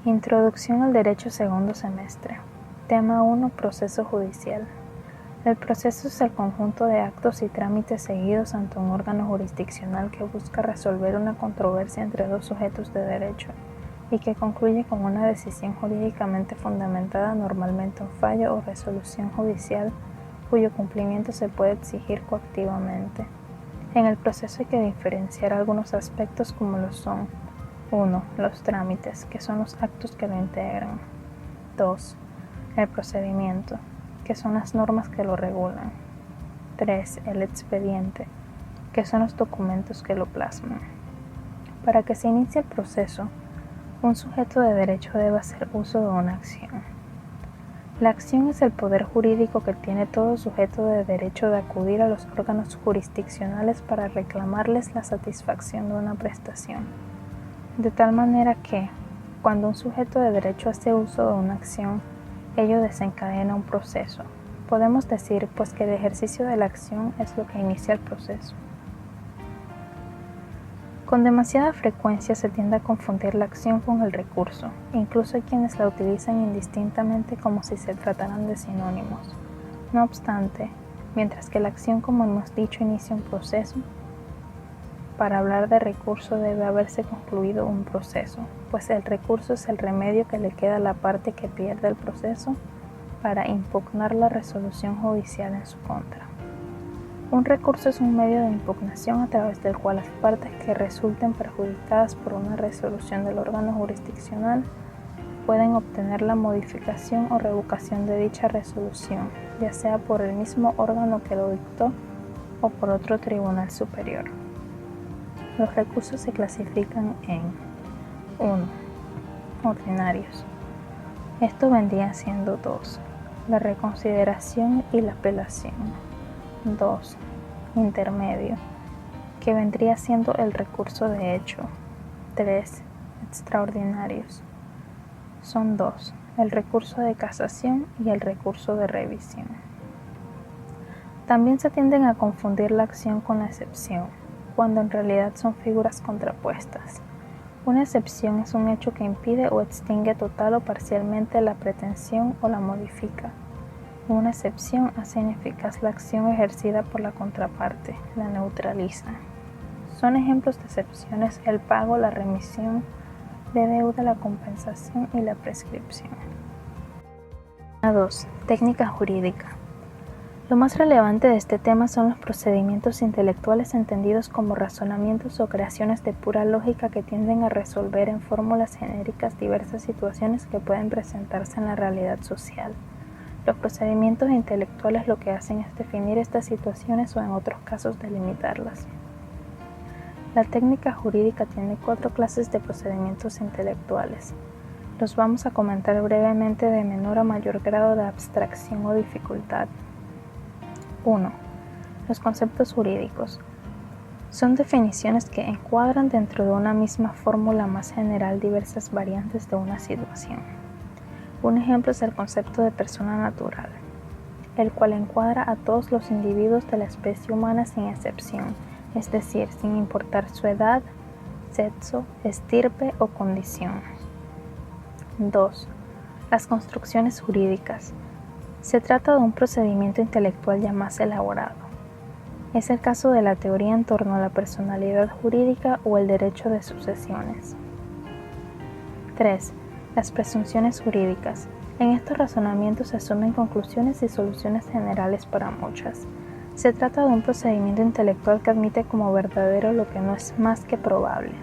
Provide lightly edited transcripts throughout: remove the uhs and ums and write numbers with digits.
Introducción al Derecho segundo semestre. Tema 1. Proceso judicial. El proceso es el conjunto de actos y trámites seguidos ante un órgano jurisdiccional que busca resolver una controversia entre dos sujetos de derecho y que concluye con una decisión jurídicamente fundamentada, normalmente un fallo o resolución judicial cuyo cumplimiento se puede exigir coactivamente. En el proceso hay que diferenciar algunos aspectos como lo son: 1. Los trámites, que son los actos que lo integran. 2. El procedimiento, que son las normas que lo regulan. 3. El expediente, que son los documentos que lo plasman. Para que se inicie el proceso, un sujeto de derecho debe hacer uso de una acción. La acción es el poder jurídico que tiene todo sujeto de derecho de acudir a los órganos jurisdiccionales para reclamarles la satisfacción de una prestación. De tal manera que, cuando un sujeto de derecho hace uso de una acción, ello desencadena un proceso. Podemos decir, pues, que el ejercicio de la acción es lo que inicia el proceso. Con demasiada frecuencia se tiende a confundir la acción con el recurso. Incluso hay quienes la utilizan indistintamente como si se trataran de sinónimos. No obstante, mientras que la acción, como hemos dicho, inicia un proceso, para hablar de recurso debe haberse concluido un proceso, pues el recurso es el remedio que le queda a la parte que pierde el proceso para impugnar la resolución judicial en su contra. Un recurso es un medio de impugnación a través del cual las partes que resulten perjudicadas por una resolución del órgano jurisdiccional pueden obtener la modificación o revocación de dicha resolución, ya sea por el mismo órgano que lo dictó o por otro tribunal superior. Los recursos se clasifican en 1. Ordinarios. Esto vendría siendo 2. La reconsideración y la apelación. 2. Intermedio, que vendría siendo el recurso de hecho. 3. Extraordinarios. Son 2. El recurso de casación y el recurso de revisión. También se tienden a confundir la acción con la excepción, cuando en realidad son figuras contrapuestas. Una excepción es un hecho que impide o extingue total o parcialmente la pretensión o la modifica. Una excepción hace ineficaz la acción ejercida por la contraparte, la neutraliza. Son ejemplos de excepciones el pago, la remisión de deuda, la compensación y la prescripción. 2. Técnica jurídica. Lo más relevante de este tema son los procedimientos intelectuales entendidos como razonamientos o creaciones de pura lógica que tienden a resolver en fórmulas genéricas diversas situaciones que pueden presentarse en la realidad social. Los procedimientos intelectuales lo que hacen es definir estas situaciones o en otros casos delimitarlas. La técnica jurídica tiene 4 clases de procedimientos intelectuales. Los vamos a comentar brevemente de menor a mayor grado de abstracción o dificultad. 1. Los conceptos jurídicos. Son definiciones que encuadran dentro de una misma fórmula más general diversas variantes de una situación. Un ejemplo es el concepto de persona natural, el cual encuadra a todos los individuos de la especie humana sin excepción, es decir, sin importar su edad, sexo, estirpe o condición. 2. Las construcciones jurídicas. Se trata de un procedimiento intelectual ya más elaborado. Es el caso de la teoría en torno a la personalidad jurídica o el derecho de sucesiones. 3. Las presunciones jurídicas. En estos razonamientos se asumen conclusiones y soluciones generales para muchas. Se trata de un procedimiento intelectual que admite como verdadero lo que no es más que probable.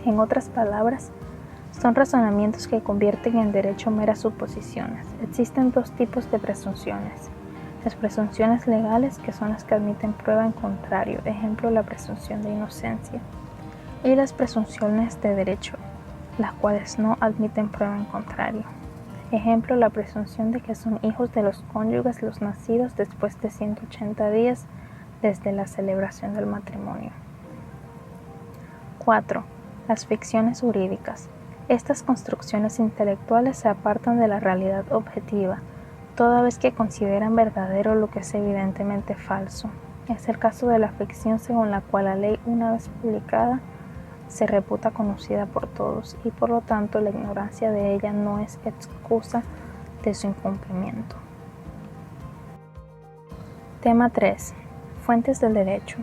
En otras palabras, son razonamientos que convierten en derecho meras suposiciones. Existen 2 tipos de presunciones. Las presunciones legales, que son las que admiten prueba en contrario, ejemplo la presunción de inocencia, y las presunciones de derecho, las cuales no admiten prueba en contrario, ejemplo la presunción de que son hijos de los cónyuges los nacidos después de 180 días desde la celebración del matrimonio. 4. Las ficciones jurídicas. Estas construcciones intelectuales se apartan de la realidad objetiva, toda vez que consideran verdadero lo que es evidentemente falso. Es el caso de la ficción según la cual la ley, una vez publicada, se reputa conocida por todos y por lo tanto la ignorancia de ella no es excusa de su incumplimiento. Tema 3. Fuentes del derecho.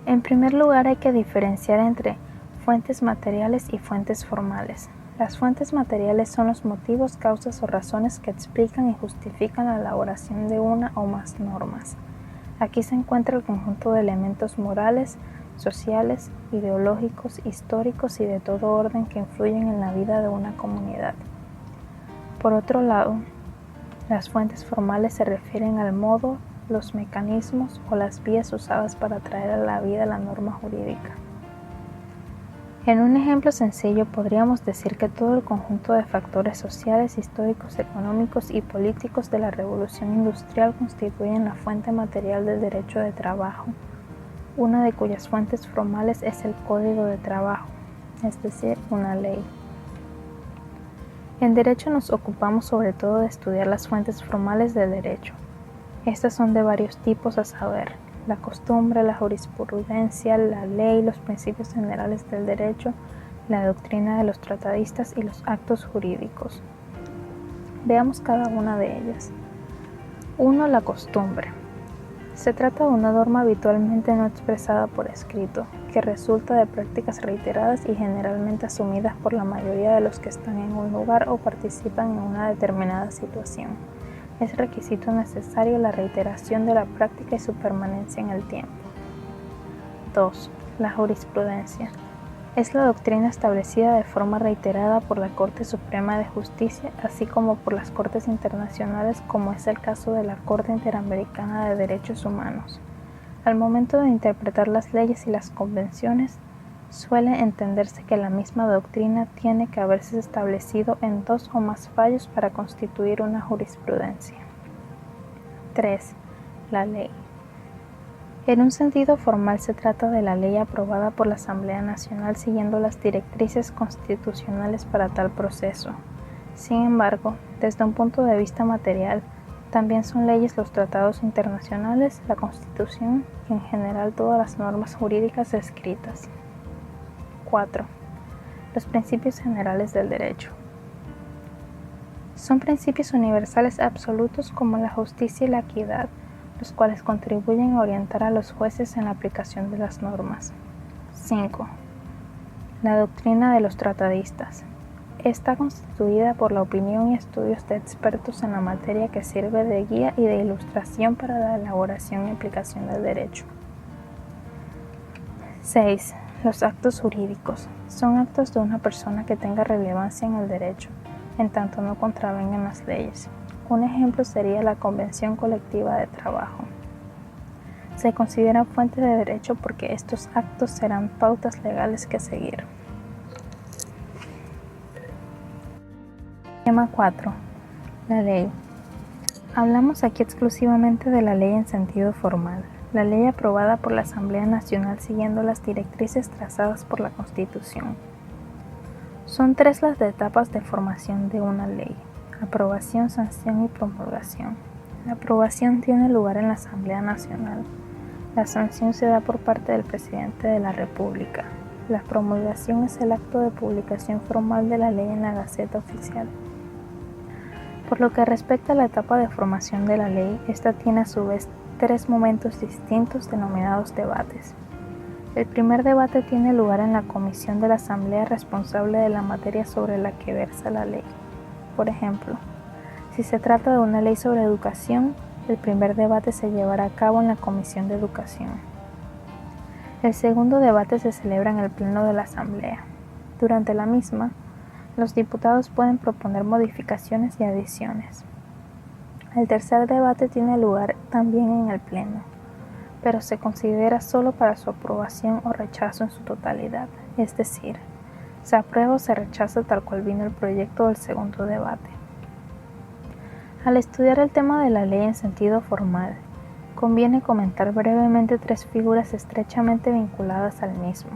En primer lugar hay que diferenciar entre fuentes materiales y fuentes formales. Las fuentes materiales son los motivos, causas o razones que explican y justifican la elaboración de una o más normas. Aquí se encuentra el conjunto de elementos morales, sociales, ideológicos, históricos y de todo orden que influyen en la vida de una comunidad. Por otro lado, las fuentes formales se refieren al modo, los mecanismos o las vías usadas para traer a la vida la norma jurídica. En un ejemplo sencillo podríamos decir que todo el conjunto de factores sociales, históricos, económicos y políticos de la revolución industrial constituyen la fuente material del derecho de trabajo, una de cuyas fuentes formales es el Código de Trabajo, es decir, una ley. En derecho nos ocupamos sobre todo de estudiar las fuentes formales del derecho. Estas son de varios tipos, a saber, la costumbre, la jurisprudencia, la ley, los principios generales del derecho, la doctrina de los tratadistas y los actos jurídicos. Veamos cada una de ellas. 1. La costumbre. Se trata de una norma habitualmente no expresada por escrito, que resulta de prácticas reiteradas y generalmente asumidas por la mayoría de los que están en un lugar o participan en una determinada situación. Es requisito necesario la reiteración de la práctica y su permanencia en el tiempo. 2. La jurisprudencia. Es la doctrina establecida de forma reiterada por la Corte Suprema de Justicia, así como por las Cortes Internacionales, como es el caso de la Corte Interamericana de Derechos Humanos. Al momento de interpretar las leyes y las convenciones, suele entenderse que la misma doctrina tiene que haberse establecido en 2 o más fallos para constituir una jurisprudencia. 3. La ley. En un sentido formal se trata de la ley aprobada por la Asamblea Nacional siguiendo las directrices constitucionales para tal proceso. Sin embargo, desde un punto de vista material, también son leyes los tratados internacionales, la Constitución y en general todas las normas jurídicas escritas. 4. Los principios generales del derecho. Son principios universales absolutos como la justicia y la equidad, los cuales contribuyen a orientar a los jueces en la aplicación de las normas. 5. La doctrina de los tratadistas. Está constituida por la opinión y estudios de expertos en la materia que sirve de guía y de ilustración para la elaboración y aplicación del derecho. 6. Los actos jurídicos. Son actos de una persona que tenga relevancia en el derecho, en tanto no contravengan las leyes. Un ejemplo sería la Convención Colectiva de Trabajo. Se consideran fuentes de derecho porque estos actos serán pautas legales que seguir. Tema 4. La ley. Hablamos aquí exclusivamente de la ley en sentido formal, la ley aprobada por la Asamblea Nacional siguiendo las directrices trazadas por la Constitución. Son 3 las etapas de formación de una ley: aprobación, sanción y promulgación. La aprobación tiene lugar en la Asamblea Nacional. La sanción se da por parte del Presidente de la República. La promulgación es el acto de publicación formal de la ley en la Gaceta Oficial. Por lo que respecta a la etapa de formación de la ley, esta tiene a su vez 3 momentos distintos denominados debates. El primer debate tiene lugar en la comisión de la Asamblea responsable de la materia sobre la que versa la ley. Por ejemplo, si se trata de una ley sobre educación, el primer debate se llevará a cabo en la Comisión de Educación. El segundo debate se celebra en el Pleno de la Asamblea. Durante la misma, los diputados pueden proponer modificaciones y adiciones. El tercer debate tiene lugar también en el Pleno, pero se considera solo para su aprobación o rechazo en su totalidad, es decir, se aprueba o se rechaza tal cual vino el proyecto del segundo debate. Al estudiar el tema de la ley en sentido formal, conviene comentar brevemente 3 figuras estrechamente vinculadas al mismo: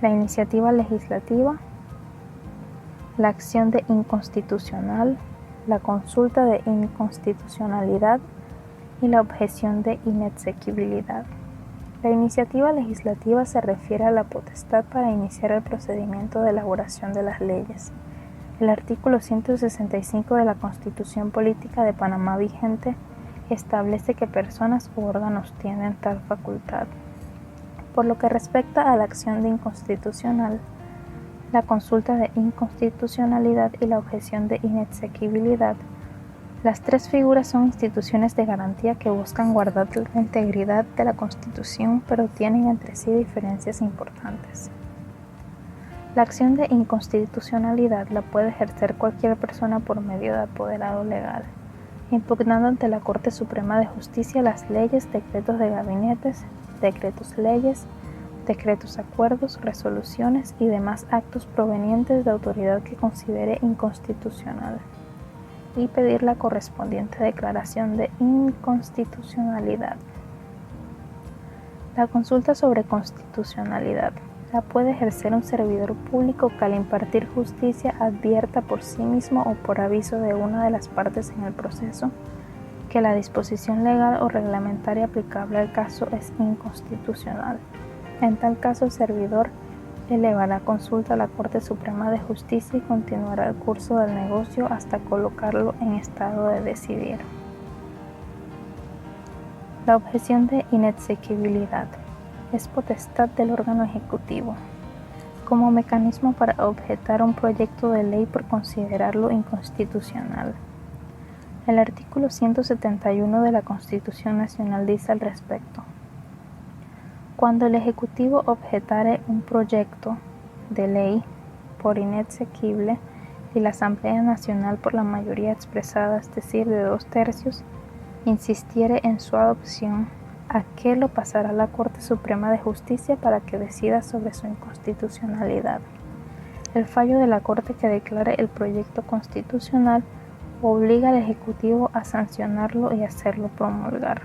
la iniciativa legislativa, la acción de inconstitucional, la consulta de inconstitucionalidad y la objeción de inexequibilidad. La iniciativa legislativa se refiere a la potestad para iniciar el procedimiento de elaboración de las leyes. El artículo 165 de la Constitución Política de Panamá vigente establece que personas u órganos tienen tal facultad. Por lo que respecta a la acción de inconstitucional, la consulta de inconstitucionalidad y la objeción de inexequibilidad, las tres figuras son instituciones de garantía que buscan guardar la integridad de la Constitución, pero tienen entre sí diferencias importantes. La acción de inconstitucionalidad la puede ejercer cualquier persona por medio de apoderado legal, impugnando ante la Corte Suprema de Justicia las leyes, decretos de gabinetes, decretos leyes, decretos acuerdos, resoluciones y demás actos provenientes de autoridad que considere inconstitucional, y pedir la correspondiente declaración de inconstitucionalidad. La consulta sobre constitucionalidad la puede ejercer un servidor público que al impartir justicia advierta por sí mismo o por aviso de una de las partes en el proceso que la disposición legal o reglamentaria aplicable al caso es inconstitucional. En tal caso, el servidor elevará consulta a la Corte Suprema de Justicia y continuará el curso del negocio hasta colocarlo en estado de decidir. La objeción de inexequibilidad es potestad del órgano ejecutivo, como mecanismo para objetar un proyecto de ley por considerarlo inconstitucional. El artículo 171 de la Constitución Nacional dice al respecto: cuando el Ejecutivo objetare un proyecto de ley por inexequible y la Asamblea Nacional por la mayoría expresada, es decir, de 2/3, insistiere en su adopción, aquel lo pasará a la Corte Suprema de Justicia para que decida sobre su inconstitucionalidad. El fallo de la Corte que declare el proyecto constitucional obliga al Ejecutivo a sancionarlo y hacerlo promulgar.